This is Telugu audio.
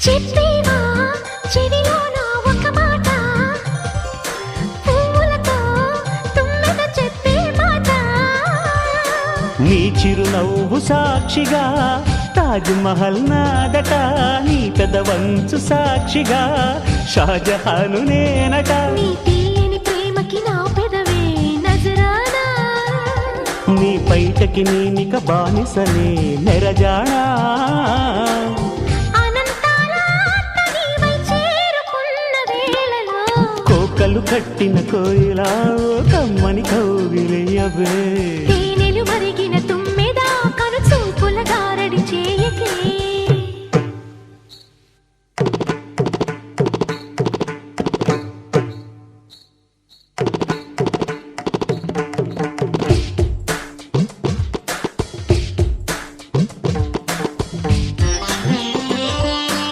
చెప్పేవా చెవిలోన ఒక మాట, పువ్వులతో తుమ్మెద చెప్పే మాట. నీ చిరునవ్వు సాక్షిగా తాజ్ మహల్ నాదట, నీ పెదవంచు సాక్షిగా షాజహాను నేనట. నీ తీయని ప్రేమకి నా పెదవే నజరానా, నీ పైటకి నేనిక బానిసనే నెరజానా. అనంతాల ఆత్మ నీవై చేరుకున్న వేళలో, కోకలు కట్టిన కోయిలా కమ్మని కౌగిలియవే.